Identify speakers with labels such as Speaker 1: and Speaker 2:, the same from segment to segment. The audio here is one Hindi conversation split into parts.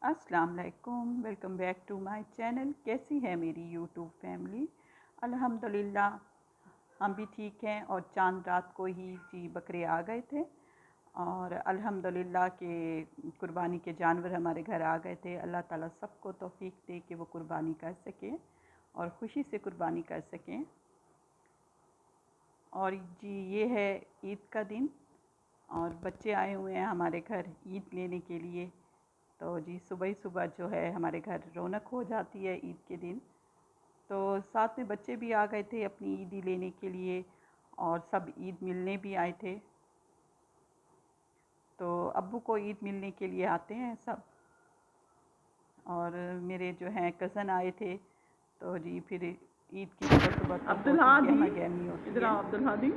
Speaker 1: अस्सलाम वालेकुम, welcome back to my channel. कैसी है मेरी यूट्यूब फैमिली? अल्हम्दुलिल्लाह हम भी ठीक हैं। और चांद रात को ही जी बकरे आ गए थे और अल्हम्दुलिल्लाह के कुर्बानी के जानवर हमारे घर आ गए थे। अल्लाह ताला सबको तौफीक दे कि वो कुर्बानी कर सकें और ख़ुशी से कुर्बानी कर सकें। और जी ये है ईद का दिन और बच्चे आए हुए हैं हमारे घर ईद लेने के लिए। तो जी सुबह ही सुबह जो है हमारे घर रौनक हो जाती है ईद के दिन। तो साथ में बच्चे भी आ गए थे अपनी ईदी लेने के लिए और सब ईद मिलने भी आए थे। तो अब्बू को ईद मिलने के लिए आते हैं सब। और मेरे जो हैं कज़न आए थे। तो जी फिर ईद की सुबह सुबह तो
Speaker 2: अब्दुल
Speaker 1: बहुत ही
Speaker 2: हादी,
Speaker 1: गहमा गहमी होती
Speaker 2: इधर
Speaker 1: है।
Speaker 2: आओ अब्दुल हादी।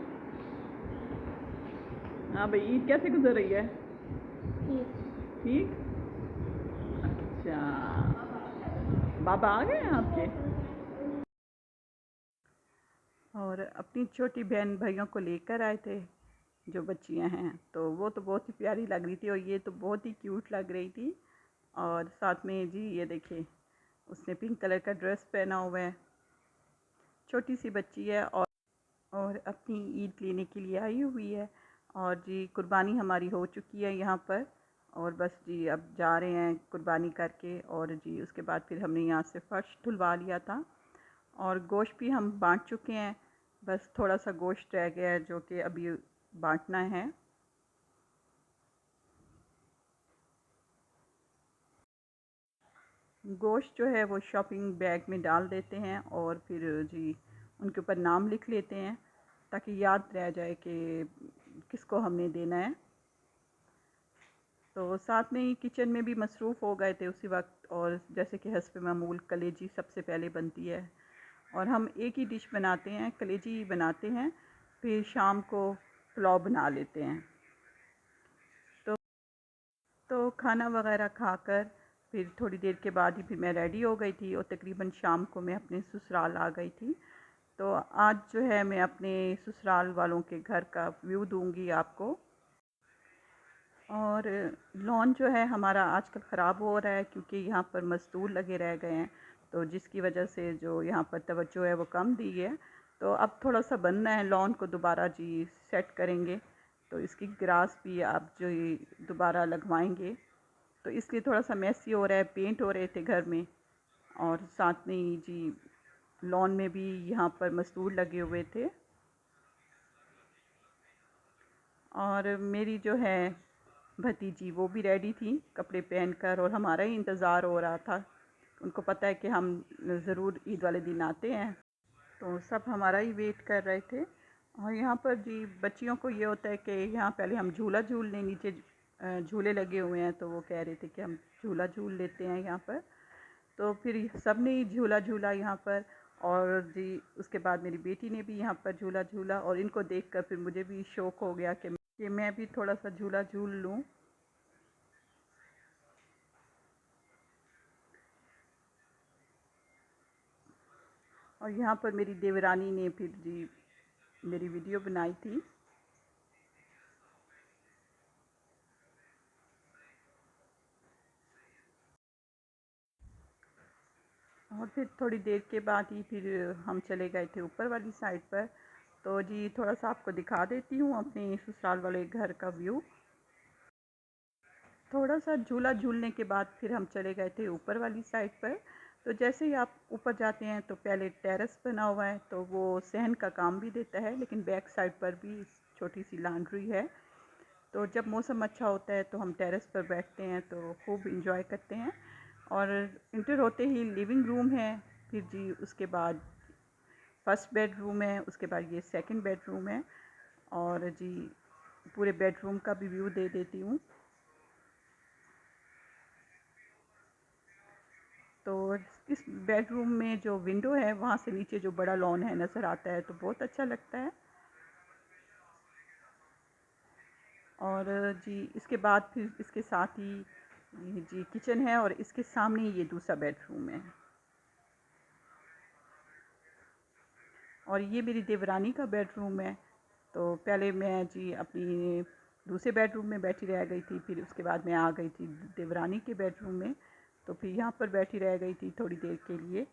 Speaker 2: हाँ भाई, ईद कैसे गुजर रही है? ठीक। अच्छा, बाबा आ गए हैं आपके?
Speaker 1: और अपनी छोटी बहन भाइयों को लेकर आए थे जो बच्चियां हैं। तो वो तो बहुत ही प्यारी लग रही थी और ये तो बहुत ही क्यूट लग रही थी। और साथ में जी ये देखिए उसने पिंक कलर का ड्रेस पहना हुआ है। छोटी सी बच्ची है और अपनी ईद लेने के लिए आई हुई है। और जी कुर्बानी हमारी हो चुकी है यहाँ पर। और बस जी अब जा रहे हैं कुर्बानी करके। और जी उसके बाद फिर हमने यहाँ से फ़र्श धुलवा लिया था और गोश्त भी हम बांट चुके हैं। बस थोड़ा सा गोश्त रह गया है जो कि अभी बांटना है। गोश्त जो है वो शॉपिंग बैग में डाल देते हैं और फिर जी उनके ऊपर नाम लिख लेते हैं ताकि याद रह जाए कि किसको हमने देना है। तो साथ में ही किचन में भी मसरूफ़ हो गए थे उसी वक्त। और जैसे कि हस्ब मामूल कलेजी सबसे पहले बनती है और हम एक ही डिश बनाते हैं, कलेजी बनाते हैं। फिर शाम को पुलाव बना लेते हैं। तो खाना वगैरह खाकर फिर थोड़ी देर के बाद ही फिर मैं रेडी हो गई थी और तकरीबन शाम को मैं अपने ससुराल आ गई थी। तो आज जो है मैं अपने ससुराल वालों के घर का व्यू दूंगी आपको। और लॉन जो है हमारा आजकल ख़राब हो रहा है क्योंकि यहाँ पर मज़दूर लगे रह गए हैं। तो जिसकी वजह से जो यहाँ पर तवज्जो है वो कम दी है। तो अब थोड़ा सा बनना है लॉन को दोबारा जी सेट करेंगे। तो इसकी ग्रास भी आप जो दोबारा लगवाएंगे। तो इसलिए थोड़ा सा मैसी हो रहा है, पेंट हो रहे थे घर में। और साथ में ही जी लॉन में भी यहाँ पर मज़दूर लगे हुए थे। और मेरी जो है भतीजी वो भी रेडी थी कपड़े पहनकर और हमारा ही इंतज़ार हो रहा था। उनको पता है कि हम ज़रूर ईद वाले दिन आते हैं। तो सब हमारा ही वेट कर रहे थे। और यहाँ पर जी बच्चियों को ये होता है कि यहाँ पहले हम झूला झूल लें। नीचे झूले लगे हुए हैं तो वो कह रहे थे कि हम झूला झूल लेते हैं यहाँ पर। तो फिर सब ने ही झूला झूला यहाँ पर। और जी उसके बाद मेरी बेटी ने भी यहाँ पर झूला झूला और इनको देखकर फिर मुझे भी शौक़ हो गया कि मैं भी थोड़ा सा झूला झूल लूँ। और यहाँ पर मेरी देवरानी ने फिर जी मेरी वीडियो बनाई थी। और फिर थोड़ी देर के बाद ही फिर हम चले गए थे ऊपर वाली साइड पर। तो जी थोड़ा सा आपको दिखा देती हूँ अपने ससुराल वाले घर का व्यू। थोड़ा सा झूला झूलने के बाद फिर हम चले गए थे ऊपर वाली साइड पर। तो जैसे ही आप ऊपर जाते हैं तो पहले टेरेस बना हुआ है तो वो सहन का काम भी देता है, लेकिन बैक साइड पर भी छोटी सी लॉन्ड्री है। तो जब मौसम अच्छा होता है तो हम टेरेस पर बैठते हैं तो खूब इंजॉय करते हैं। और इंटर होते ही लिविंग रूम है। फिर जी उसके बाद फर्स्ट बेडरूम है, उसके बाद ये सेकंड बेडरूम है। और जी पूरे बेडरूम का भी व्यू दे देती हूँ। तो इस बेडरूम में जो विंडो है वहाँ से नीचे जो बड़ा लॉन है नज़र आता है तो बहुत अच्छा लगता है। और जी इसके बाद फिर इसके साथ ही ये जी किचन है और इसके सामने ही ये दूसरा बेडरूम है। और ये मेरी देवरानी का बेडरूम है। तो पहले मैं जी अपनी दूसरे बेडरूम में बैठी रह गई थी, फिर उसके बाद मैं आ गई थी देवरानी के बेडरूम में। तो फिर यहाँ पर बैठी रह गई थी थोड़ी देर के लिए।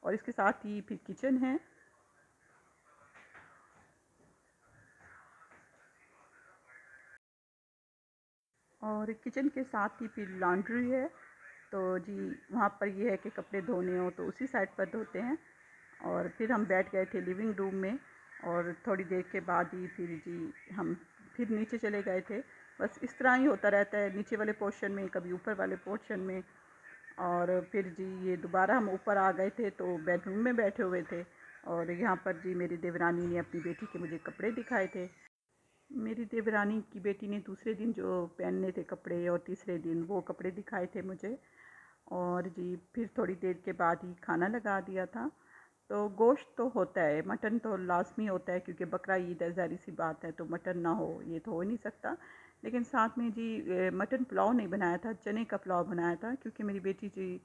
Speaker 1: और इसके साथ ही फिर किचन है, और किचन के साथ ही फिर लॉन्ड्री है। तो जी वहाँ पर ये है कि कपड़े धोने हो तो उसी साइड पर धोते हैं। और फिर हम बैठ गए थे लिविंग रूम में, और थोड़ी देर के बाद ही फिर जी हम फिर नीचे चले गए थे। बस इस तरह ही होता रहता है, नीचे वाले पोर्शन में कभी ऊपर वाले पोर्शन में। और फिर जी ये दोबारा हम ऊपर आ गए थे तो बेडरूम में बैठे हुए थे, और यहाँ पर जी मेरी देवरानी ने अपनी बेटी के मुझे कपड़े दिखाए थे। मेरी देवरानी की बेटी ने दूसरे दिन जो पहनने थे कपड़े, और तीसरे दिन वो कपड़े दिखाए थे मुझे। और जी फिर थोड़ी देर के बाद ही खाना लगा दिया था। तो गोश्त तो होता है, मटन तो लाजमी होता है, क्योंकि बकरा ईद है, ज़ाहिर सी बात है, तो मटन ना हो ये तो हो ही नहीं सकता। लेकिन साथ में जी मटन पुलाव नहीं बनाया था, चने का पुलाव बनाया था, क्योंकि मेरी बेटी जी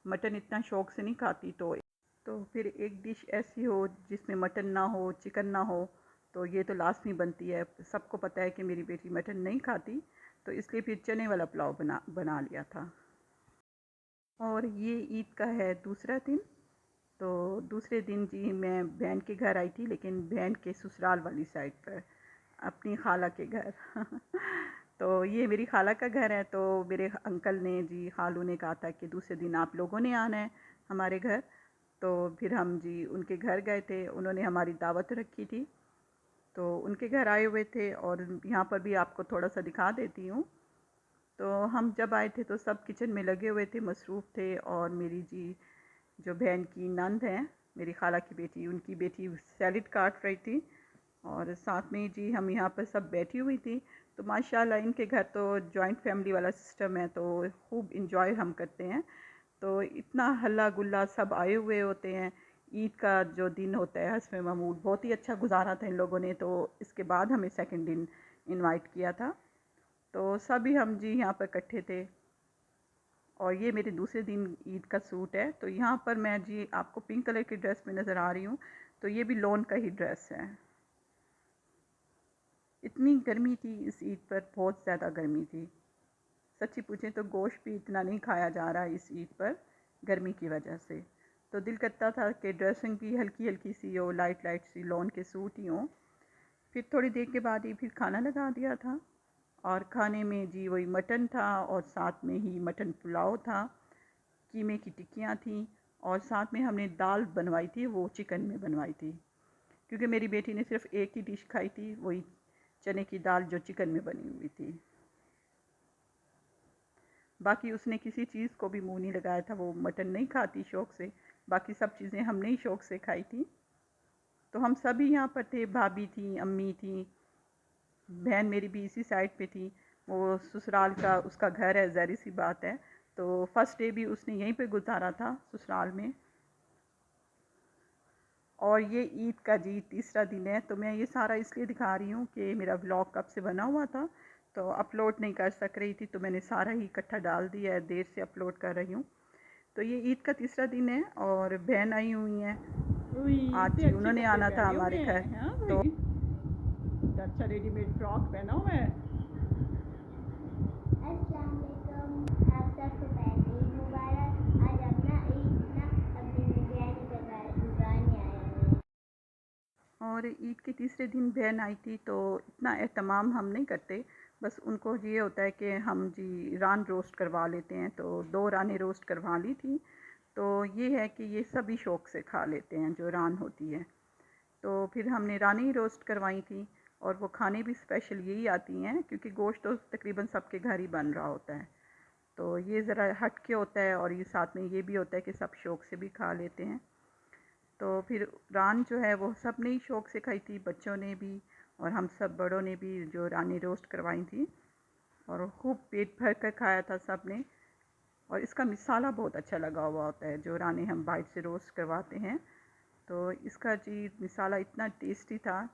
Speaker 1: मटन इतना शौक़ से नहीं खाती। तो फिर एक डिश ऐसी हो जिसमें मटन ना हो, चिकन ना हो, तो ये तो लाजमी बनती है। सबको पता है कि मेरी बेटी मटन नहीं खाती, तो इसलिए फिर चने वाला पुलाव बना लिया था। और ये ईद का है दूसरा दिन। तो दूसरे दिन जी मैं बहन के घर आई थी, लेकिन बहन के ससुराल वाली साइड पर, अपनी खाला के घर। तो ये मेरी खाला का घर है, तो मेरे अंकल ने जी खालू ने कहा था कि दूसरे दिन आप लोगों ने आना है हमारे घर। तो फिर हम जी उनके घर गए थे, उन्होंने हमारी दावत रखी थी, तो उनके घर आए हुए थे। और यहाँ पर भी आपको थोड़ा सा दिखा देती हूँ। तो हम जब आए थे तो सब किचन में लगे हुए थे, मसरूफ़ थे। और मेरी जी जो बहन की नंद हैं, मेरी खाला की बेटी, उनकी बेटी सैलड काट रही थी, और साथ में जी हम यहाँ पर सब बैठी हुई थी। तो माशाल्लाह इनके घर तो जॉइंट फैमिली वाला सिस्टम है, तो खूब इंजॉय हम करते हैं। तो इतना हल्ला गुल्ला, सब आए हुए होते हैं। ईद का जो दिन होता है हस्ब महमूद, बहुत ही अच्छा गुजारा था इन लोगों ने। तो इसके बाद हमें सेकंड दिन इनवाइट किया था, तो सभी हम जी यहाँ पर इकट्ठे थे। और ये मेरे दूसरे दिन ईद का सूट है। तो यहाँ पर मैं जी आपको पिंक कलर की ड्रेस में नज़र आ रही हूँ, तो ये भी लॉन का ही ड्रेस है। इतनी गर्मी थी इस ईद पर, बहुत ज़्यादा गर्मी थी। सच्ची पूछें तो गोश्त भी इतना नहीं खाया जा रहा इस ईद पर, गर्मी की वजह से। तो दिल करता था कि ड्रेसिंग भी हल्की हल्की सी हो, लाइट लाइट सी लॉन के सूट ही हों। फिर थोड़ी देर के बाद ही फिर खाना लगा दिया था। और खाने में जी वही मटन था, और साथ में ही मटन पुलाव था, कीमे की टिक्कियाँ थीं, और साथ में हमने दाल बनवाई थी, वो चिकन में बनवाई थी, क्योंकि मेरी बेटी ने सिर्फ एक ही डिश खाई थी, वही चने की दाल जो चिकन में बनी हुई थी। बाकी उसने किसी चीज़ को भी मुंह नहीं लगाया था, वो मटन नहीं खाती शौक़ से। बाकी सब चीज़ें हमने ही शौक़ से खाई थी। तो हम सभी यहाँ पर थे, भाभी थी, अम्मी थी, बहन मेरी भी इसी साइड पे थी। वो ससुराल का उसका घर है, ज़ाहिर सी बात है, तो फर्स्ट डे भी उसने यहीं पे गुजारा था ससुराल में। और ये ईद का जी तीसरा दिन है। तो मैं ये सारा इसलिए दिखा रही हूँ कि मेरा व्लॉग कब से बना हुआ था, तो अपलोड नहीं कर सक रही थी, तो मैंने सारा ही इकट्ठा डाल दिया है, देर से अपलोड कर रही हूँ। तो ये ईद का तीसरा दिन है, और बहन आई हुई हैं आज
Speaker 2: इतने
Speaker 1: जी,
Speaker 2: अच्छे
Speaker 1: उन्होंने
Speaker 2: कपड़े
Speaker 1: आना था
Speaker 2: पहने हुए
Speaker 1: हमारे घर।
Speaker 2: हैं, हाँ
Speaker 1: तो
Speaker 2: भाई, अच्छा रेडीमेड फ्रॉक पहना हुआ है।
Speaker 3: अस्सलाम वालेकुम, आप सबको पहले ईद मुबारक। आज अपना ईद ना अपनी बिरयानी गुजारने आए हुए हैं।
Speaker 1: और ईद के तीसरे दिन बहन आई थी, तो इतना एहतमाम हम नहीं करते। बस उनको ये होता है कि हम जी रान रोस्ट करवा लेते हैं, तो 2 रानें रोस्ट करवा ली थी। तो ये है कि ये सभी शौक़ से खा लेते हैं जो रान होती है। तो फिर हमने रानी ही रोस्ट करवाई थी, और वो खाने भी स्पेशल यही आती हैं, क्योंकि गोश्त तो तकरीबन सबके घर ही बन रहा होता है। तो ये ज़रा हट के होता है, और ये साथ में ये भी होता है कि सब शौक़ से भी खा लेते हैं। तो फिर रान जो है वो सब ने ही शौक़ से खाई थी, बच्चों ने भी और हम सब बड़ों ने भी, जो रानी रोस्ट करवाई थी, और खूब पेट भर कर खाया था सब ने। और इसका मिसाला बहुत अच्छा लगा हुआ होता है, जो रानी हम बाहर से रोस्ट करवाते हैं। तो इसका जी मिसाला इतना टेस्टी था,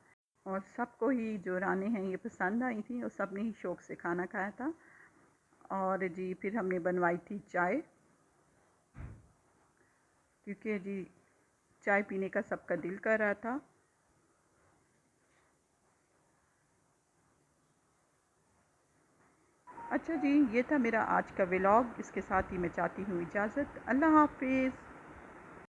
Speaker 1: और सबको ही जो रानी हैं ये पसंद आई थी, और सब ने ही शौक़ से खाना खाया था। और जी फिर हमने बनवाई थी चाय, क्योंकि जी चाय पीने का सबका दिल कर रहा था। अच्छा जी, ये था मेरा आज का व्लॉग। इसके साथ ही मैं चाहती हूँ इजाज़त। अल्लाह हाफ़िज़।